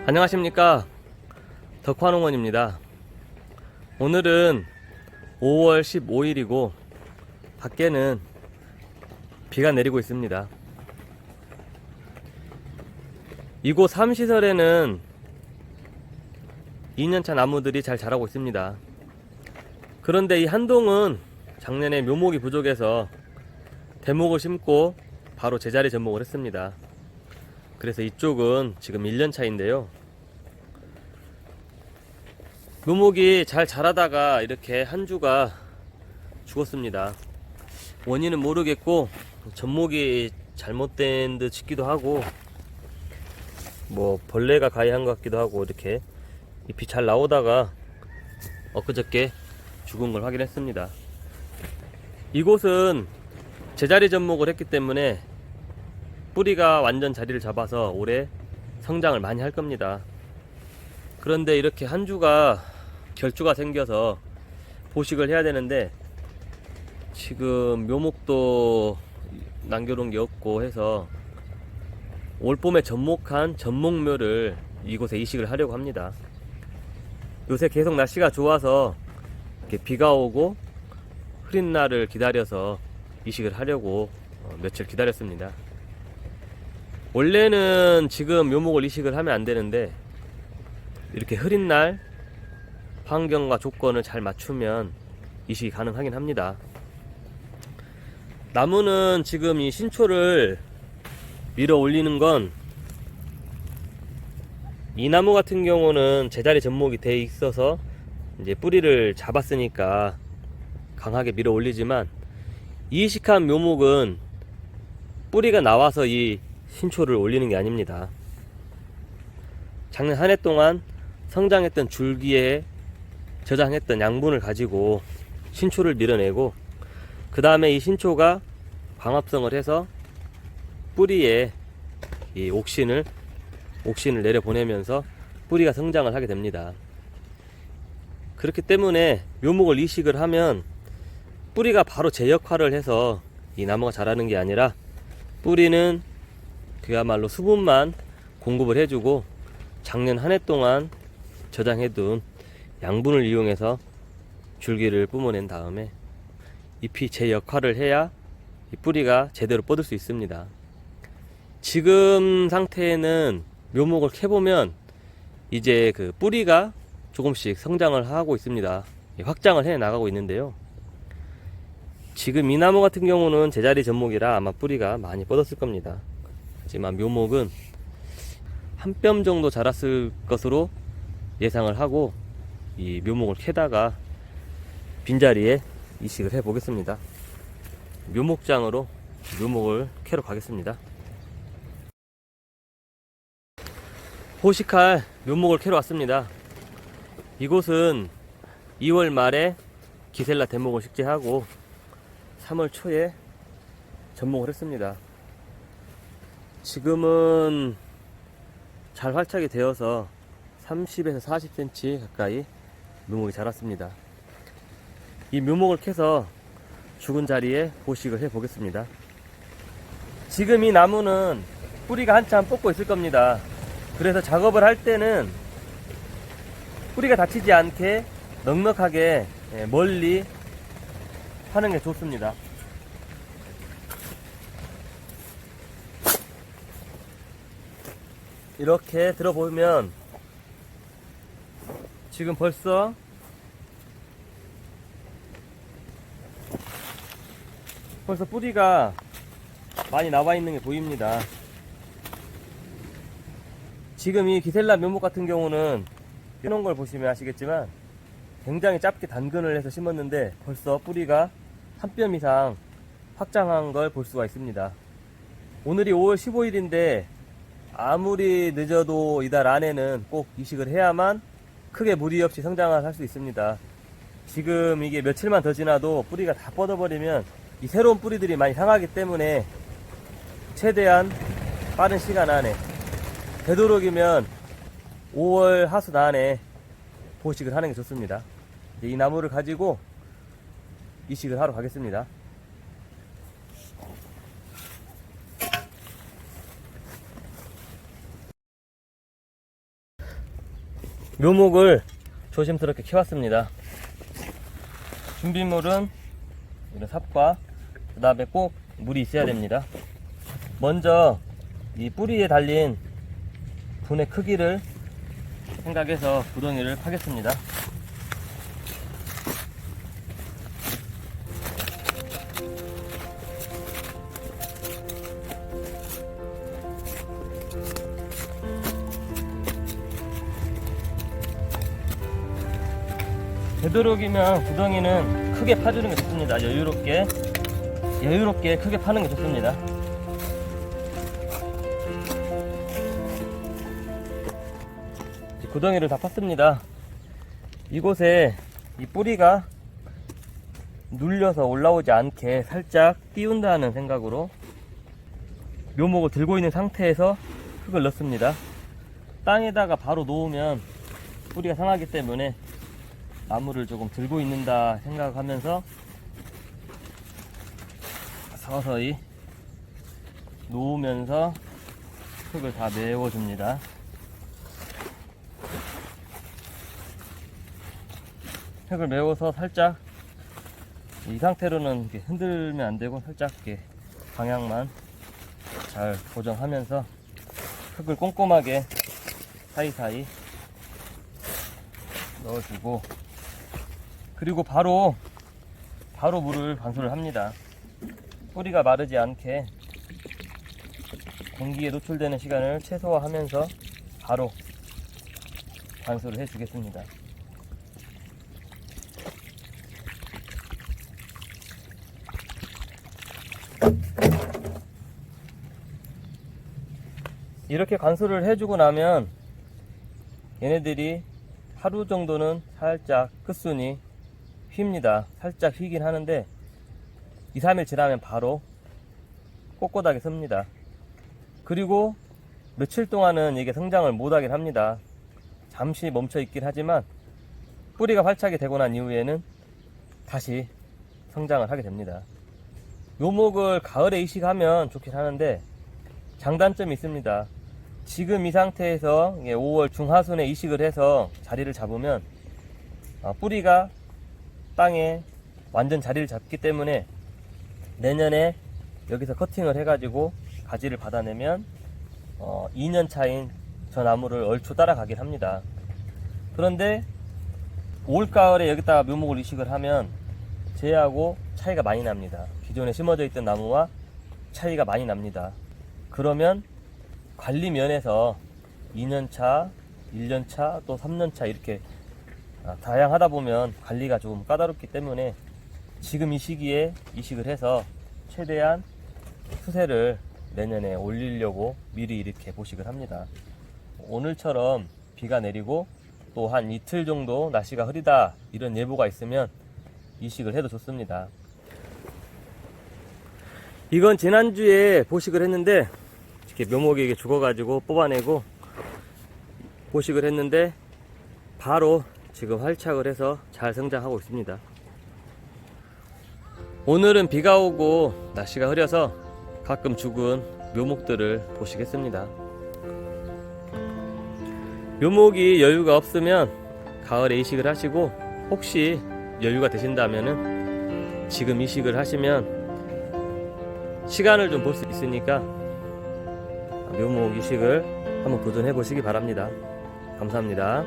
안녕하십니까, 덕화농원입니다. 오늘은 5월 15일이고 밖에는 비가 내리고 있습니다. 이곳 삼시설에는 2년차 나무들이 잘 자라고 있습니다. 그런데 이 한동은 작년에 묘목이 부족해서 대목을 심고 바로 제자리 접목을 했습니다. 그래서 이쪽은 지금 1년차인데요, 묘목이 잘 자라다가 이렇게 한 주가 죽었습니다. 원인은 모르겠고 접목이 잘못된 듯 싶기도 하고 벌레가 가해한 것 같기도 하고, 이렇게 잎이 잘 나오다가 엊그저께 죽은 걸 확인했습니다. 이곳은 제자리 접목을 했기 때문에 뿌리가 완전 자리를 잡아서 올해 성장을 많이 할 겁니다. 그런데 이렇게 한 주가 결주가 생겨서 보식을 해야 되는데 지금 묘목도 남겨놓은 게 없고 해서 올봄에 접목한 접목묘를 이곳에 이식을 하려고 합니다. 요새 계속 날씨가 좋아서 이렇게 비가 오고 흐린 날을 기다려서 이식을 하려고 며칠 기다렸습니다. 원래는 지금 묘목을 이식을 하면 안 되는데 이렇게 흐린 날 환경과 조건을 잘 맞추면 이식이 가능하긴 합니다. 나무는 지금 이 신초를 밀어 올리는 건, 이 나무 같은 경우는 제자리 접목이 돼 있어서 이제 뿌리를 잡았으니까 강하게 밀어 올리지만, 이식한 묘목은 뿌리가 나와서 이 신초를 올리는 게 아닙니다. 작년 한 해 동안 성장했던 줄기에 저장했던 양분을 가지고 신초를 밀어내고, 그 다음에 이 신초가 광합성을 해서 뿌리에 이 옥신을 내려보내면서 뿌리가 성장을 하게 됩니다. 그렇기 때문에 묘목을 이식을 하면 뿌리가 바로 제 역할을 해서 이 나무가 자라는 게 아니라, 뿌리는 그야말로 수분만 공급을 해주고 작년 한 해 동안 저장해둔 양분을 이용해서 줄기를 뿜어낸 다음에 잎이 제 역할을 해야 이 뿌리가 제대로 뻗을 수 있습니다. 지금 상태에는 묘목을 캐보면 이제 그 뿌리가 조금씩 성장을 하고 있습니다. 확장을 해 나가고 있는데요, 지금 이 나무 같은 경우는 제자리 접목이라 아마 뿌리가 많이 뻗었을 겁니다. 하지만 묘목은 한 뼘 정도 자랐을 것으로 예상을 하고 이 묘목을 캐다가 빈자리에 이식을 해 보겠습니다. 묘목장으로 묘목을 캐러 가겠습니다. 호식할 묘목을 캐러 왔습니다. 이곳은 2월 말에 기셀라 대목을 식재하고 3월 초에 접목을 했습니다. 지금은 잘 활착이 되어서 30에서 40cm 가까이 묘목이 자랐습니다. 이 묘목을 캐서 죽은 자리에 보식을 해 보겠습니다. 지금 이 나무는 뿌리가 한참 뻗고 있을 겁니다. 그래서 작업을 할 때는 뿌리가 다치지 않게 넉넉하게 멀리 하는 게 좋습니다. 이렇게 들어보면 지금 벌써 뿌리가 많이 나와 있는 게 보입니다. 지금 이 기셀라 묘목 같은 경우는 이런 걸 보시면 아시겠지만 굉장히 짧게 단근을 해서 심었는데 벌써 뿌리가 한 뼘 이상 확장한 걸 볼 수가 있습니다. 오늘이 5월 15일인데 아무리 늦어도 이달 안에는 꼭 이식을 해야만 크게 무리 없이 성장을 할 수 있습니다. 지금 이게 며칠만 더 지나도 뿌리가 다 뻗어버리면 이 새로운 뿌리들이 많이 상하기 때문에 최대한 빠른 시간 안에, 되도록이면 5월 하순 안에 보식을 하는 게 좋습니다. 이 나무를 가지고 이식을 하러 가겠습니다. 묘목을 조심스럽게 키웠습니다. 준비물은 이런 삽과 그 다음에 꼭 물이 있어야 됩니다. 먼저 이 뿌리에 달린 분의 크기를 생각해서 구덩이를 파겠습니다. 되도록이면 구덩이는 크게 파주는 게 좋습니다. 여유롭게 크게 파는 게 좋습니다. 구덩이를 다 팠습니다. 이곳에 이 뿌리가 눌려서 올라오지 않게 살짝 띄운다는 생각으로 묘목을 들고 있는 상태에서 흙을 넣습니다. 땅에다가 바로 놓으면 뿌리가 상하기 때문에 나무를 조금 들고 있는다 생각하면서 서서히 놓으면서 흙을 다 메워줍니다. 흙을 메워서 살짝 이 상태로는 이렇게 흔들면 안 되고 살짝 이렇게 방향만 잘 고정하면서 흙을 꼼꼼하게 사이사이 넣어주고, 그리고 바로 물을 관수를 합니다. 뿌리가 마르지 않게 공기에 노출되는 시간을 최소화하면서 바로 관수를 해주겠습니다. 이렇게 관수를 해주고 나면 얘네들이 하루 정도는 살짝 끝순이 휩니다. 살짝 휘긴 하는데 2, 3일 지나면 바로 꼿꼿하게 섭니다. 그리고 며칠 동안은 이게 성장을 못하긴 합니다. 잠시 멈춰 있긴 하지만 뿌리가 활착이 되고 난 이후에는 다시 성장을 하게 됩니다. 묘목을 가을에 이식하면 좋긴 하는데 장단점이 있습니다. 지금 이 상태에서 5월 중하순에 이식을 해서 자리를 잡으면 뿌리가 땅에 완전 자리를 잡기 때문에 내년에 여기서 커팅을 해가지고 가지를 받아내면 2년 차인 저 나무를 얼추 따라가긴 합니다. 그런데 올 가을에 여기다가 묘목을 이식을 하면 쟤하고 차이가 많이 납니다. 기존에 심어져 있던 나무와 차이가 많이 납니다. 그러면 관리 면에서 2년차, 1년차, 또 3년차 이렇게 다양하다 보면 관리가 조금 까다롭기 때문에 지금 이 시기에 이식을 해서 최대한 수세를 내년에 올리려고 미리 이렇게 보식을 합니다. 오늘처럼 비가 내리고 또 한 이틀 정도 날씨가 흐리다 이런 예보가 있으면 이식을 해도 좋습니다. 이건 지난주에 보식을 했는데 이렇게 묘목이 이게 죽어가지고 뽑아내고 보식을 했는데 바로 지금 활착을 해서 잘 성장하고 있습니다. 오늘은 비가 오고 날씨가 흐려서 가끔 죽은 묘목들을 보식했습니다. 묘목이 여유가 없으면 가을에 이식을 하시고, 혹시 여유가 되신다면은 지금 이식을 하시면 시간을 좀 볼 수 있으니까 묘목 이식을 한번 도전해 보시기 바랍니다. 감사합니다.